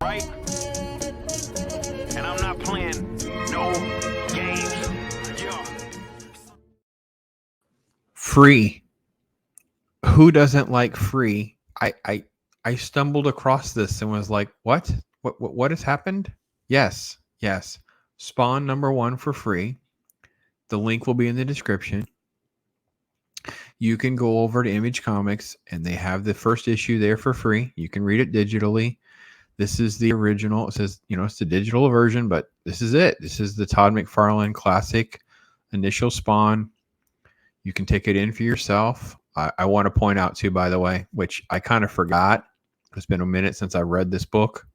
Right? And I'm not playing no games. Yeah. Free. Who doesn't like free? I stumbled across this and was like, what? What has happened? Yes, yes. Spawn #1 for free. The link will be in the description. You can go over to Image Comics and they have the first issue there for free. You can read it digitally. This is the original. It says, it's the digital version, but this is it. This is the Todd McFarlane classic initial Spawn. You can take it in for yourself. I want to point out too, by the way, which I kind of forgot. It's been a minute since I read this book.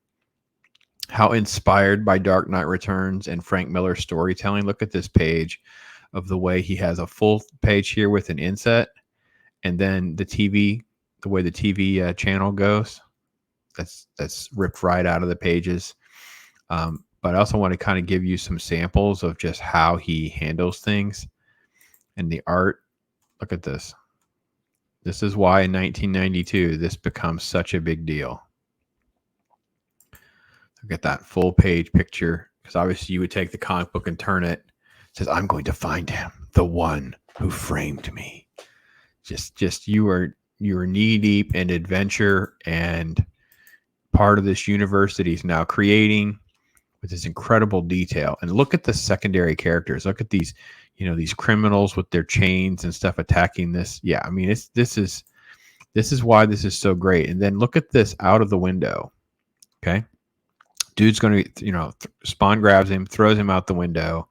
How inspired by Dark Knight Returns and Frank Miller's storytelling. Look at this page of the way he has a full page here with an inset, and then the way the TV channel goes. That's ripped right out of the pages. But I also want to kind of give you some samples of just how he handles things and the art. Look at this. This is why in 1992 this becomes such a big deal. Look at that full page picture, because obviously you would take the comic book and turn it. It says, "I'm going to find him, the one who framed me." Just you are knee deep in adventure and part of this universe that he's now creating with this incredible detail. And look at the secondary characters. Look at these, these criminals with their chains and stuff attacking this. Yeah, I mean, this is why this is so great. And then look at this out of the window. Okay, dude's going to, Spawn grabs him, throws him out the window,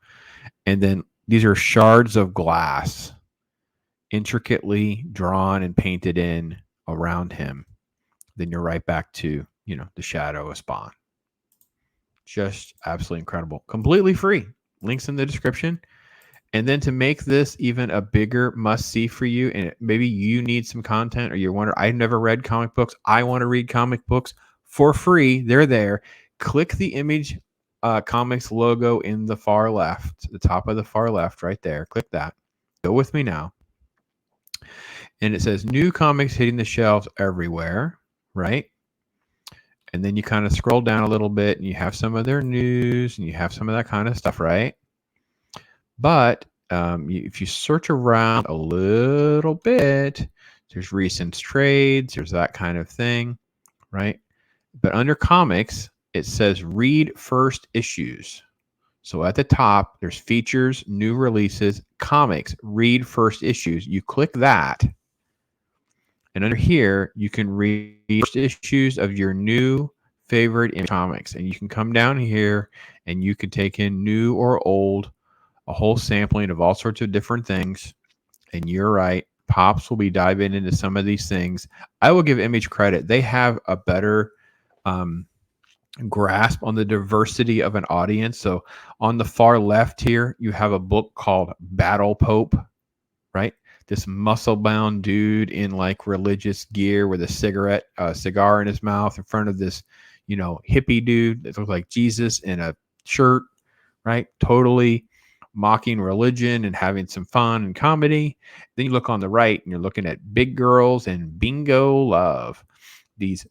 and then these are shards of glass, intricately drawn and painted in around him. Then you're right back to, the shadow of Spawn. Just absolutely incredible. Completely free. Links in the description. And then to make this even a bigger must-see for you, and maybe you need some content, or you're wondering, I've never read comic books. I want to read comic books for free. They're there. Click the Image Comics logo in the far left, the top of the far left right there. Click that. Go with me now. And it says new comics hitting the shelves everywhere, right? And then you kind of scroll down a little bit and you have some of their news and you have some of that kind of stuff, right? But if you search around a little bit, there's recent trades, there's that kind of thing, right? But under comics, it says read first issues. So at the top, there's features, new releases, comics, read first issues. You click that. And under here, you can read first issues of your new favorite Image comics. And you can come down here and you can take in new or old, a whole sampling of all sorts of different things. And you're right, Pops will be diving into some of these things. I will give Image credit. They have a better grasp on the diversity of an audience. So on the far left here, you have a book called Battle Pope, right? This muscle-bound dude in like religious gear with a cigar in his mouth in front of this, hippie dude that looks like Jesus in a shirt, right? Totally mocking religion and having some fun and comedy. Then you look on the right and you're looking at Big Girls and Bingo Love. These,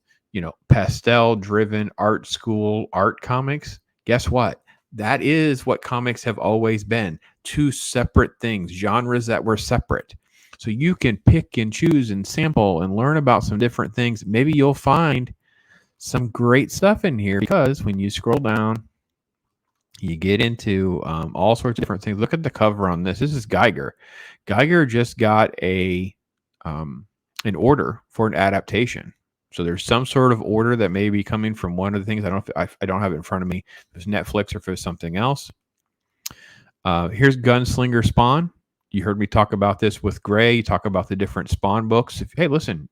pastel-driven art school art comics. Guess what? That is what comics have always been. Two separate things, genres that were separate. So you can pick and choose and sample and learn about some different things. Maybe you'll find some great stuff in here, because when you scroll down, you get into all sorts of different things. Look at the cover on this. This is Geiger. Geiger just got an order for an adaptation. So there's some sort of order that may be coming from one of the things. I don't have it in front of me. If it's Netflix or if it's something else. Here's Gunslinger Spawn. You heard me talk about this with Gray. You talk about the different Spawn books. Hey, listen,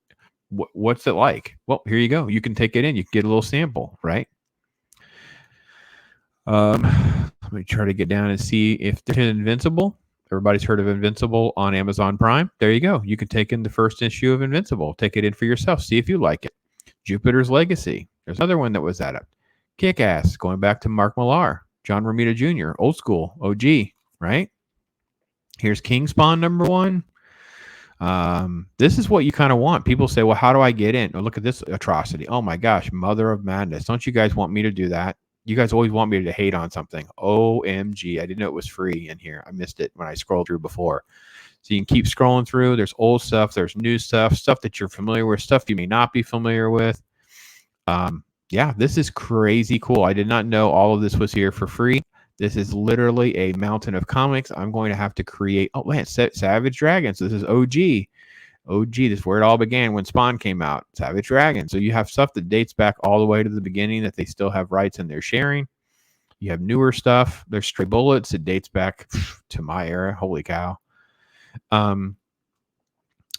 what's it like? Well, here you go. You can take it in. You can get a little sample, right? Let me try to get down and see if there's Invincible. Everybody's heard of Invincible on Amazon Prime. There you go. You can take in the first issue of Invincible. Take it in for yourself. See if you like it. Jupiter's Legacy. There's another one that was that up. Kick-Ass, going back to Mark Millar. John Romita Jr., old school, OG, right? Here's King Spawn #1. This is what you kind of want. People say, well, how do I get in? Oh, look at this atrocity. Oh my gosh, mother of madness. Don't you guys want me to do that? You guys always want me to hate on something. OMG. I didn't know it was free in here. I missed it when I scrolled through before. So you can keep scrolling through. There's old stuff. There's new stuff, stuff that you're familiar with, stuff you may not be familiar with. Yeah, this is crazy cool. I did not know all of this was here for free. This is literally a mountain of comics. I'm going to have to create. Oh, man, Savage Dragon. So this is OG. OG, this is where it all began when Spawn came out. Savage Dragon. So you have stuff that dates back all the way to the beginning that they still have rights and they're sharing. You have newer stuff. There's Stray Bullets. It dates back to my era. Holy cow.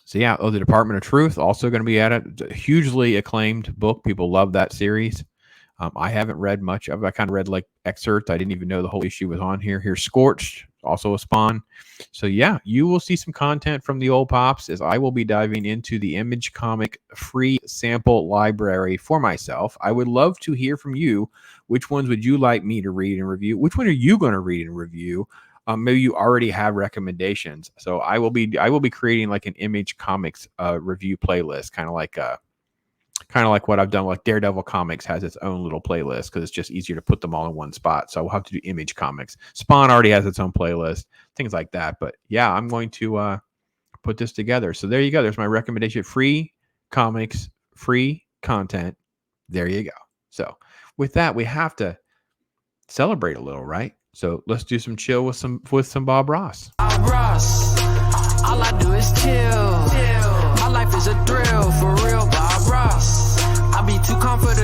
So yeah, the Department of Truth also going to be at it. It's a hugely acclaimed book. People love that series. I haven't read much of it. I kind of read like excerpts. I didn't even know the whole issue was on here. Here's Scorched, also a Spawn. So yeah, you will see some content from the old pops as I will be diving into the Image Comic free sample library for myself. I would love to hear from you. Which ones would you like me to read and review? Which one are you going to read and review? Maybe you already have recommendations. So I will be creating like an Image Comics review playlist, kind of like what I've done. Like Daredevil Comics has its own little playlist because it's just easier to put them all in one spot. So I will have to do Image Comics. Spawn already has its own playlist, things like that. But yeah, I'm going to put this together. So there you go. There's my recommendation: free comics, free content. There you go. So with that, we have to celebrate a little, right? So let's do some chill with some Bob Ross. Bob Ross, all I do is chill. My life is a thrill, for real, Bob Ross. I be too comfortable.